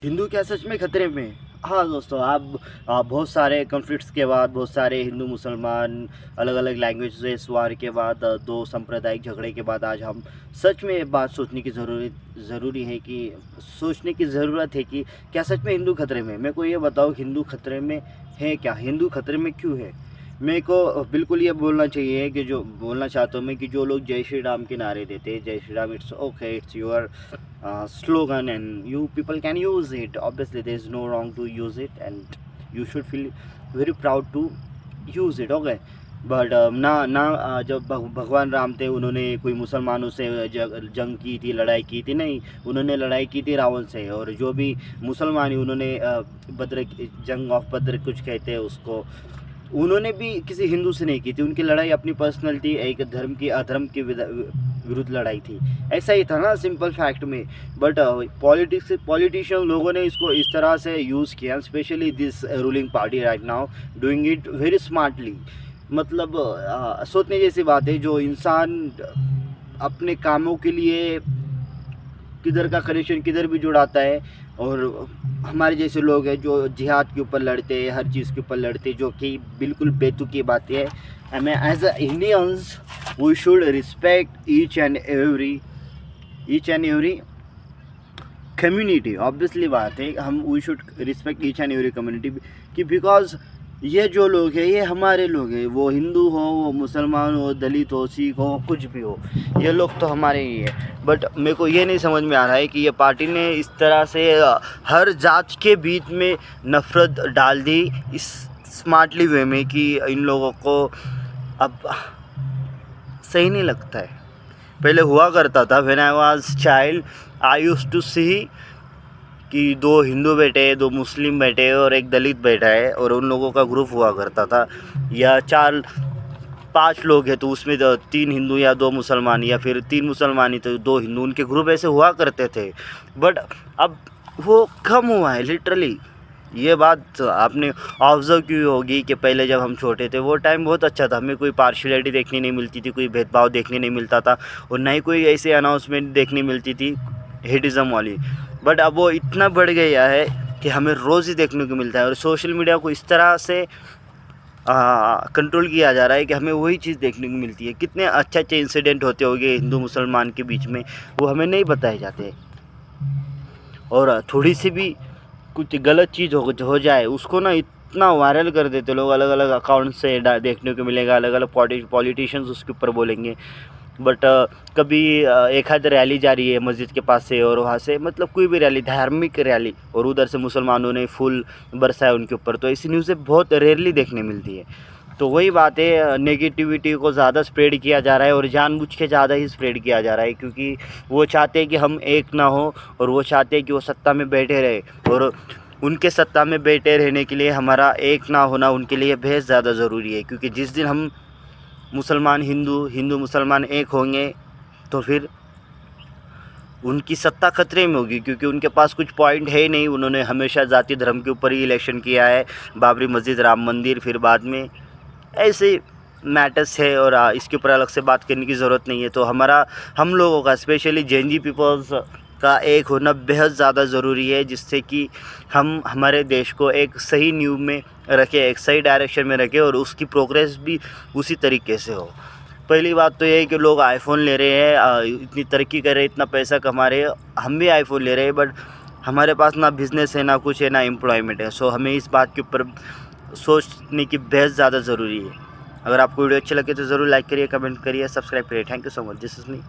हिंदू क्या सच में खतरे में? हाँ दोस्तों, आप बहुत सारे कॉन्फ्लिक्ट्स के बाद, बहुत सारे हिंदू मुसलमान अलग अलग लैंग्वेजेस वार के बाद, दो सांप्रदायिक झगड़े के बाद आज हम सच में ये बात सोचने की ज़रूरी है कि सोचने की ज़रूरत है कि क्या सच में हिंदू खतरे में? मेरे को ये बताओ, हिंदू खतरे में है क्या? हिंदू खतरे में क्यों है? मेरे को बिल्कुल ये बोलना चाहिए कि जो बोलना चाहता हूँ मैं कि जो लोग जय श्री राम के नारे देते हैं, जय Shri Ram, it's okay, it's your slogan and you people can use it. Obviously there is no wrong to use it and you should feel very proud to use it, okay. But जब भगवान राम थे, उन्होंने कोई मुसलमानों से जंग की थी, लड़ाई की थी? नहीं, उन्होंने लड़ाई की थी रावण से। और जो भी मुसलमान उन्होंने बद्र जंग ऑफ बद्र कुछ कहते हैं उसको, उन्होंने भी किसी हिंदू से नहीं की थी। उनकी लड़ाई अपनी पर्सनल थी, एक धर्म की अधर्म के विरुद्ध लड़ाई थी। ऐसा ही था ना, सिंपल फैक्ट में। बट पॉलिटिशियन लोगों ने इसको इस तरह से यूज़ किया, specially this ruling party right now doing it very smartly. मतलब सोचने जैसी बात है, जो इंसान अपने कामों के लिए किधर का कनेक्शन किधर भी जुड़ाता है, और हमारे जैसे लोग हैं जो जिहाद के ऊपर लड़ते हैं, हर चीज़ के ऊपर लड़ते हैं, जो कि बिल्कुल बेतुकी बातें हैं। हमें as a Indians we should respect each and every community. Obviously बात है, हम we should respect each and every community कि बिकॉज ये जो लोग हैं ये हमारे लोग हैं, वो हिंदू हो, वो मुसलमान हो, दलित हो, सिख हो, कुछ भी हो, ये लोग तो हमारे ही है। बट मेरे को ये नहीं समझ में आ रहा है कि ये पार्टी ने इस तरह से हर जात के बीच में नफ़रत डाल दी इस स्मार्टली वे में कि इन लोगों को अब सही नहीं लगता है। पहले हुआ करता था, when I was child I used to see कि दो हिंदू बैठे, दो मुस्लिम बैठे और एक दलित बैठा है, और उन लोगों का ग्रुप हुआ करता था, या 4-5 लोग हैं तो उसमें 3 हिंदू या 2 मुसलमान, या फिर 3 मुसलमान तो 2 हिंदू, उनके ग्रुप ऐसे हुआ करते थे। बट अब वो कम हुआ है लिटरली। ये बात आपने ऑब्ज़र्व की होगी कि पहले जब हम छोटे थे वो टाइम बहुत अच्छा था, हमें कोई पार्शियलिटी देखने नहीं मिलती थी, कोई भेदभाव देखने नहीं मिलता था, और ना ही कोई ऐसे अनाउंसमेंट देखने मिलती थी हेटिज़म वाली। बट अब वो इतना बढ़ गया है कि हमें रोज़ ही देखने को मिलता है, और सोशल मीडिया को इस तरह से कंट्रोल किया जा रहा है कि हमें वही चीज़ देखने को मिलती है। कितने अच्छे इंसिडेंट होते होंगे हिंदू मुसलमान के बीच में, वो हमें नहीं बताए जाते। और थोड़ी सी भी कुछ गलत चीज़ हो जाए, उसको ना इतना वायरल कर देते लोग, अलग अलग अकाउंट से देखने को मिलेगा, अलग अलग पॉलिटिशियंस उसके ऊपर बोलेंगे। बट कभी एक आध रैली जा रही है मस्जिद के पास से, और वहाँ से मतलब कोई भी रैली, धार्मिक रैली, और उधर से मुसलमानों ने फूल बरसाए उनके ऊपर, तो ऐसी न्यूज़ें बहुत रेयरली देखने मिलती है। तो वही बात है, नेगेटिविटी को ज़्यादा स्प्रेड किया जा रहा है, और जानबूझ के ज़्यादा ही स्प्रेड किया जा रहा है, क्योंकि वो चाहते हैं कि हम एक ना हो, और वो चाहते हैं कि वो सत्ता में बैठे रहे, और उनके सत्ता में बैठे रहने के लिए हमारा एक ना होना उनके लिए बेहद ज़्यादा ज़रूरी है। क्योंकि जिस दिन हम मुसलमान हिंदू मुसलमान एक होंगे तो फिर उनकी सत्ता खतरे में होगी, क्योंकि उनके पास कुछ पॉइंट है ही नहीं। उन्होंने हमेशा जाति धर्म के ऊपर ही इलेक्शन किया है, बाबरी मस्जिद, राम मंदिर, फिर बाद में ऐसे मैटर्स है, और इसके ऊपर अलग से बात करने की ज़रूरत नहीं है। तो हम लोगों का, स्पेशली जेन जी पीपल्स का एक होना बेहद ज़्यादा ज़रूरी है, जिससे कि हम हमारे देश को एक सही न्यू में रखें, एक सही डायरेक्शन में रखें, और उसकी प्रोग्रेस भी उसी तरीके से हो। पहली बात तो ये है कि लोग आईफ़ोन ले रहे हैं, इतनी तरक्की कर रहे हैं, इतना पैसा कमा रहे हैं, हम भी आईफ़ोन ले रहे हैं, बट हमारे पास ना बिज़नेस है, ना कुछ है, ना एम्प्लॉयमेंट है। सो हमें इस बात के ऊपर सोचने की बेहद ज़्यादा ज़रूरी है। अगर आपको वीडियो अच्छी लगे तो ज़रूर लाइक करिए, कमेंट करिए, सब्सक्राइब करिए। Thank you so much. This is me.